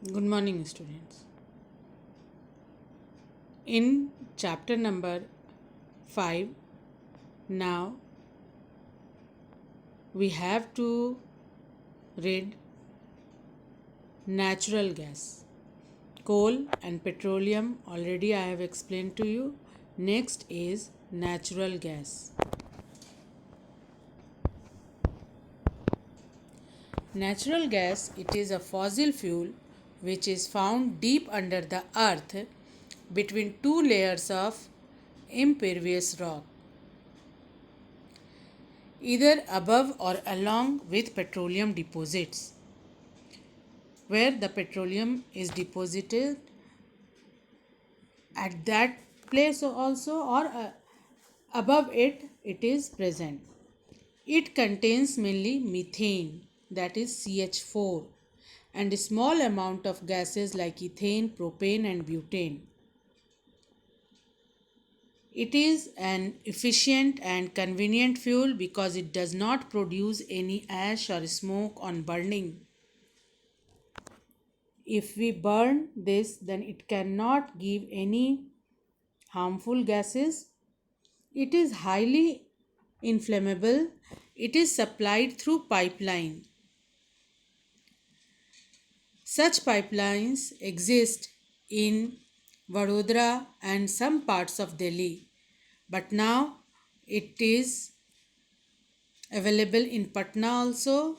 Good morning, students. In chapter number 5, now we have to read natural gas. Coal and petroleum already I have explained to you. Next is natural gas. Natural gas, it is a fossil fuel which is found deep under the earth between two layers of impervious rock, either above or along with petroleum deposits. Where the petroleum is deposited at that place also, or above it is present. It contains mainly methane, that is CH4, and a small amount of gases like ethane, propane and butane. It is an efficient and convenient fuel because it does not produce any ash or smoke on burning. If we burn this, then it cannot give any harmful gases. It is highly inflammable. It is supplied through pipeline. Such pipelines exist in Vadodara and some parts of Delhi, but now it is available in Patna also.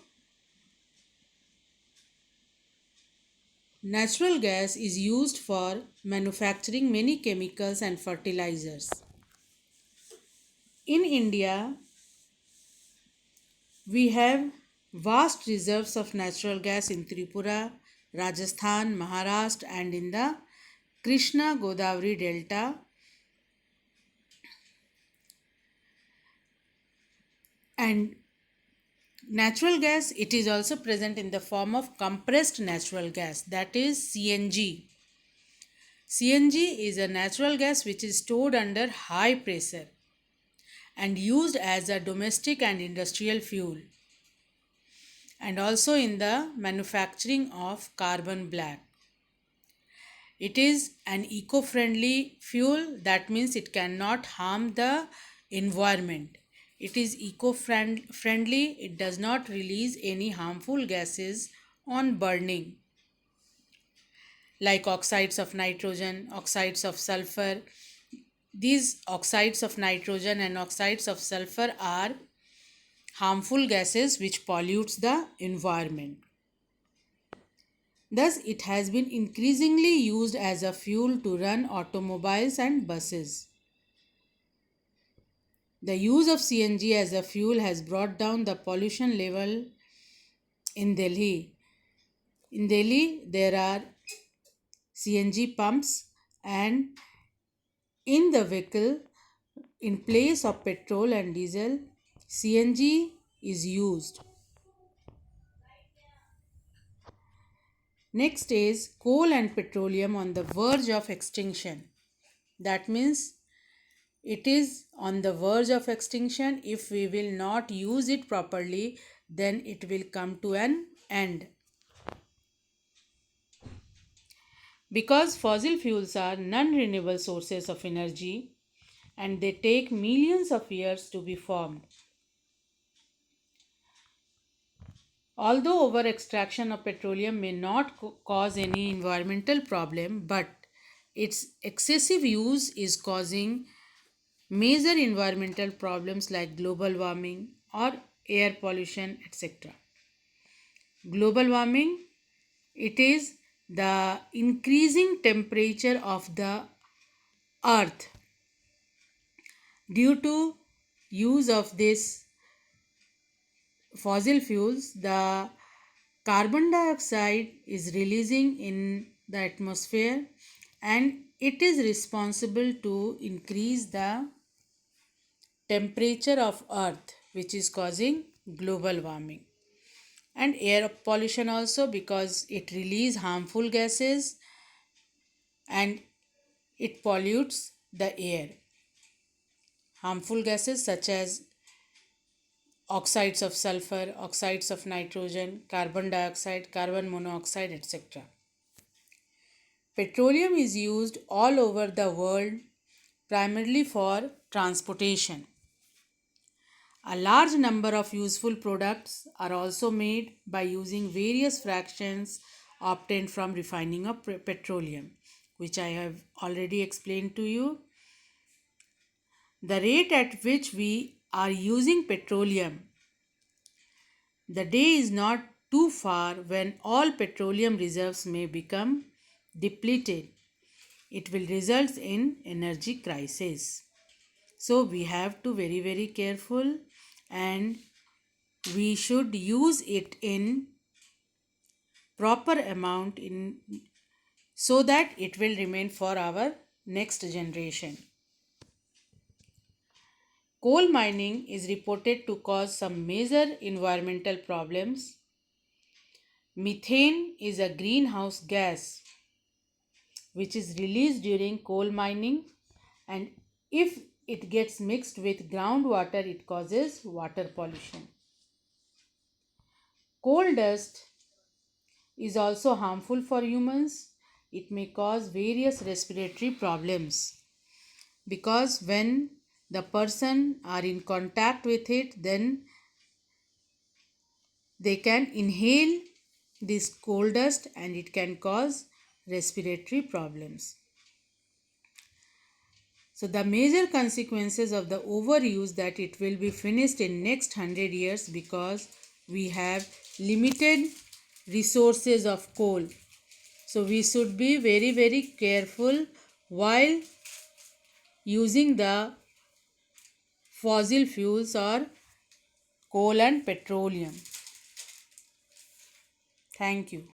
Natural gas is used for manufacturing many chemicals and fertilizers. In India, we have vast reserves of natural gas in Tripura, Rajasthan, Maharashtra, and in the Krishna Godavari Delta. And natural gas, it is also present in the form of compressed natural gas, that is CNG. CNG is a natural gas which is stored under high pressure and used as a domestic and industrial fuel, and also in the manufacturing of carbon black. It is an eco-friendly fuel, that means it cannot harm the environment. It is eco-friendly, it does not release any harmful gases on burning, like oxides of nitrogen, oxides of sulfur. These oxides of nitrogen and oxides of sulfur are harmful gases which pollutes the environment. Thus, it has been increasingly used as a fuel to run automobiles and buses. The use of CNG as a fuel has brought down the pollution level in Delhi. In Delhi, there are CNG pumps, and in the vehicle, in place of petrol and diesel, CNG is used. Next is coal and petroleum on the verge of extinction. That means it is on the verge of extinction. If we will not use it properly, then it will come to an end. Because fossil fuels are non renewable sources of energy and they take millions of years to be formed. Although over extraction of petroleum may not cause any environmental problem, but its excessive use is causing major environmental problems like global warming or air pollution, etc. Global warming, it is the increasing temperature of the earth due to use of this fossil fuels. The carbon dioxide is releasing in the atmosphere and it is responsible to increase the temperature of earth, which is causing global warming. And air pollution also, because it releases harmful gases and it pollutes the air. Harmful gases such as oxides of sulfur, oxides of nitrogen, carbon dioxide, carbon monoxide, etc. Petroleum is used all over the world primarily for transportation. A large number of useful products are also made by using various fractions obtained from refining of petroleum, which I have already explained to you. The rate at which we are using petroleum, the day is not too far when all petroleum reserves may become depleted. It will result in energy crisis. So we have to very careful, and we should use it in proper amount in so that it will remain for our next generation. Coal mining is reported to cause some major environmental problems. Methane is a greenhouse gas which is released during coal mining, and if it gets mixed with groundwater, it causes water pollution. Coal dust is also harmful for humans. It may cause various respiratory problems because when the person are in contact with it, then they can inhale this coal dust and it can cause respiratory problems. So the major consequences of the overuse that it will be finished in next 100 years because we have limited resources of coal. So we should be very careful while using the fossil fuels or coal and petroleum. Thank you.